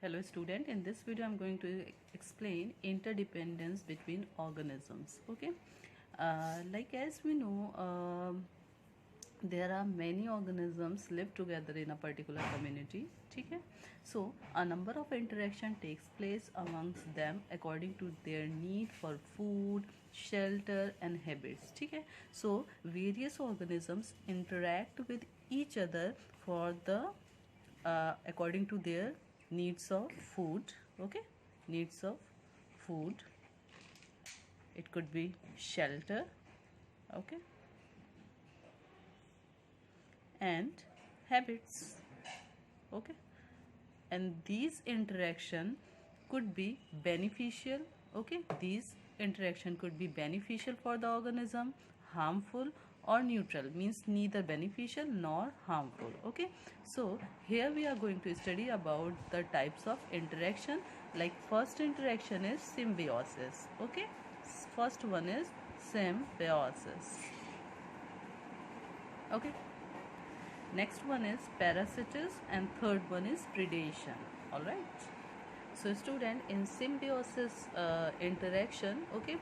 Hello student, in this video I'm going to explain interdependence between organisms. Okay, like as we know, there are many organisms live together in a particular community. ठीक है, so a number of interaction takes place amongst them according to their need for food, shelter and habits. ठीक है, so various organisms interact with each other for the according to their needs of food. Okay, needs of food, it could be shelter, okay, and habits. Okay, and these interaction could be beneficial. Okay, these interaction could be beneficial for the organism, harmful or neutral, means neither beneficial nor harmful. Okay, so here we are going to study about the types of interaction. Like first interaction is symbiosis. Okay, first one is symbiosis. Okay, next one is parasites and third one is predation. All right, so student, in symbiosis interaction, okay,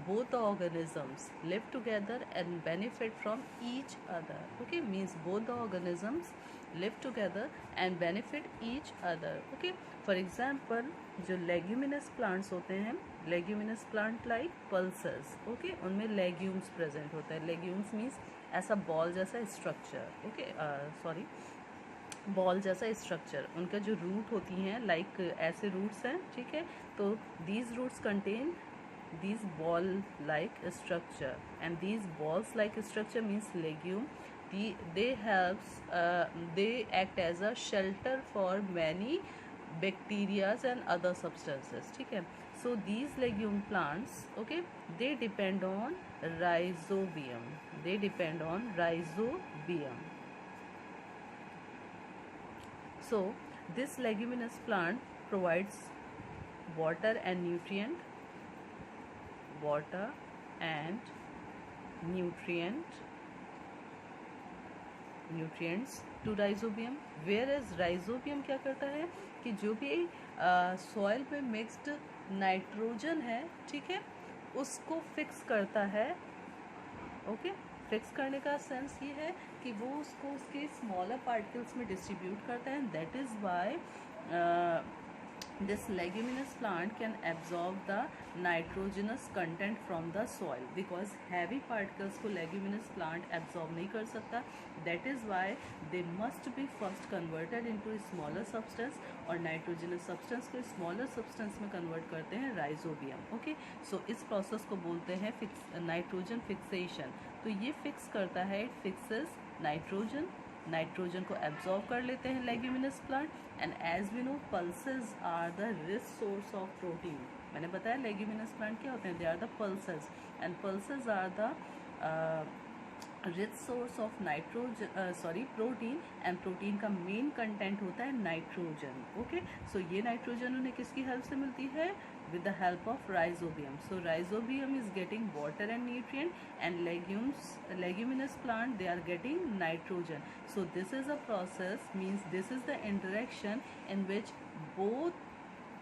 both the organisms live together and benefit from each other. Okay, means both the organisms live together and benefit each other. Okay, for example, जो leguminous plants होते हैं, leguminous plant like pulses, okay, उनमें legumes present होता है. legumes means ऐसा ball जैसा structure. Okay, sorry, ball जैसा structure. उनका जो रूट होती हैं लाइक ऐसे रूट्स हैं. ठीक है, तो these roots contain these ball like structure, and these balls like structure means legume. They act as a shelter for many bacteria and other substances. ठीक है, so these legume plants, okay, they depend on rhizobium. They depend on rhizobium. So this leguminous plant provides water and nutrient, water and nutrients to rhizobium. Whereas rhizobium क्या करता है कि जो भी soil पे mixed nitrogen है, ठीक है, उसको फिक्स करता है. ओके, फिक्स करने का सेंस ये है कि वो उसको उसके स्मॉलर पार्टिकल्स में डिस्ट्रीब्यूट करता है. That is why this leguminous plant can absorb the nitrogenous content from the soil, because heavy particles को leguminous plant absorb नहीं कर सकता. That is why they must be first converted into smaller substance, और nitrogenous substance को smaller substance में convert करते हैं rhizobium. Okay, so इस process को बोलते हैं nitrogen fixation. तो ये fix करता है, it fixes नाइट्रोजन को एब्जॉर्ब कर लेते हैं leguminous plant. And as we know, pulses are the rich source of protein. मैंने बताया लेग्यूमिनस प्लांट क्या होते हैं, they are the pulses, and pulses are the rich source of protein. And protein का मेन कंटेंट होता है nitrogen. Okay, सो ये nitrogen उन्हें किसकी हेल्प से मिलती है? with the help of rhizobium. So rhizobium is getting water and nutrient, and leguminous plant, they are getting nitrogen. So this is a process, means this is the interaction in which both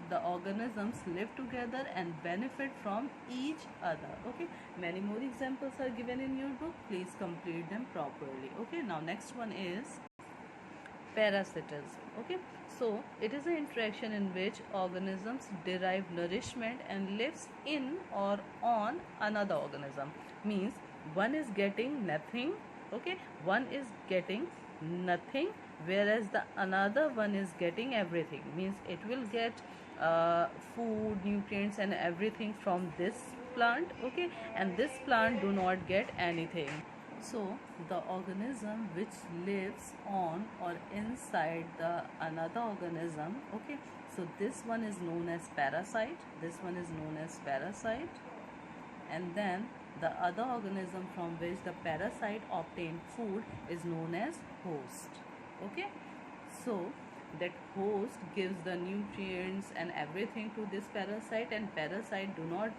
the organisms live together and benefit from each other. Okay, many more examples are given in your book. Please complete them properly. Okay, now next one is parasitism. Okay, so it is an interaction in which organisms derive nourishment and lives in or on another organism. Means one is getting nothing, okay, one is getting nothing, whereas the another one is getting everything. Means it will get food, nutrients and everything from this plant. Okay, and this plant do not get anything. So the organism which lives on or inside the another organism, okay, so this one is known as parasite, this one is known as parasite, and then the other organism from which the parasite obtained food is known as host. Okay, so that host gives the nutrients and everything to this parasite, and parasite do not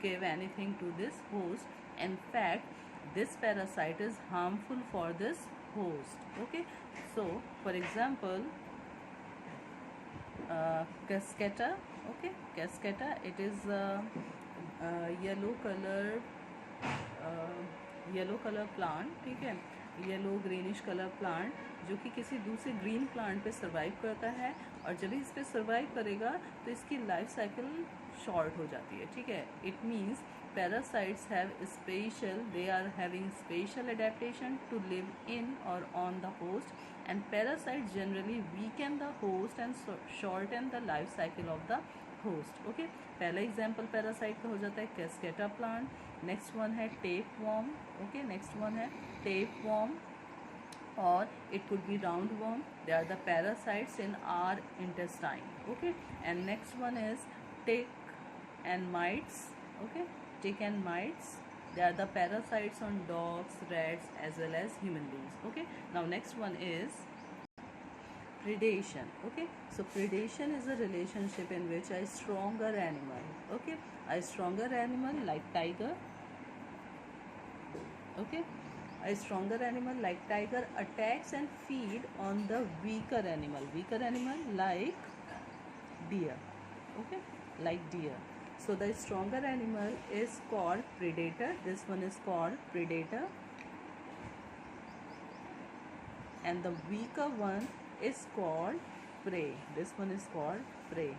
give anything to this host. In fact, this parasite is harmful for this host. Okay, so for example, cascata. Okay, cascata, it is yellow color yellow colour plant, ठीक है, yellow greenish colour plant जो कि किसी दूसरे green plant पे survive करता है, और जब भी इस पे सर्वाइव करेगा तो इसकी लाइफ साइकिल शॉर्ट हो जाती है, ठीक है. It means parasites have special, they are having special adaptation to live in or on the host, and parasites generally weaken the host and shorten the life cycle of the host. Okay, पहला example parasite का हो जाता है cuscuta plant. Next one है tapeworm. Okay, next one है tapeworm, और it could be roundworm. They are the parasites in our intestine. Okay, and next one is tick and mites. Okay, tick and mites, they are the parasites on dogs, rats, as well as human beings. Okay, now next one is predation. Okay, so predation is a relationship in which a stronger animal, okay, a stronger animal like tiger, okay, a stronger animal like tiger attacks and feed on the weaker animal like deer. Okay, like deer. So the stronger animal is called predator. This one is called predator, and the weaker one is called prey. This one is called prey.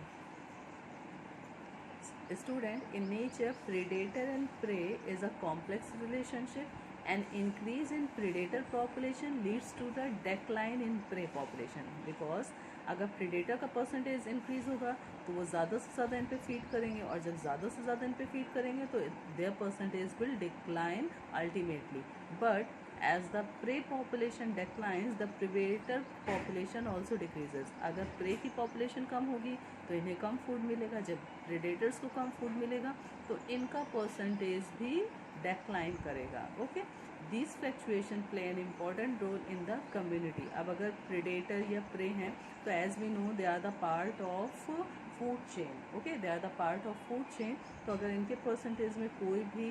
Student, in nature predator and prey is a complex relationship. An increase in predator population leads to the decline in prey population, because अगर predator का percentage increase होगा तो वो ज़्यादा से ज़्यादा इन पे feed करेंगे, और जब ज़्यादा से ज़्यादा इन पे feed करेंगे तो their percentage will decline ultimately. But as the prey population declines, the predator population also decreases. अगर prey की population कम होगी तो इन्हें कम फूड मिलेगा, जब predators को कम फूड मिलेगा तो इनका परसेंटेज भी डेक्लाइन करेगा. Okay, this fluctuation play an important role in the community. अब अगर प्रेडेटर या प्रे हैं तो as we know they are the part of food chain. Okay, they are the part of food chain. तो अगर इनके percentage में कोई भी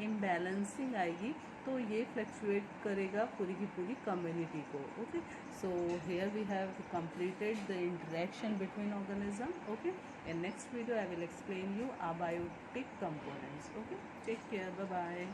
इम्बैलेंसिंग आएगी तो ये फ्लक्चुएट करेगा पूरी की पूरी कम्युनिटी को. Okay, so here we have completed the interaction between organism. Okay, in next video I will explain you abiotic components. Okay, take care, bye bye.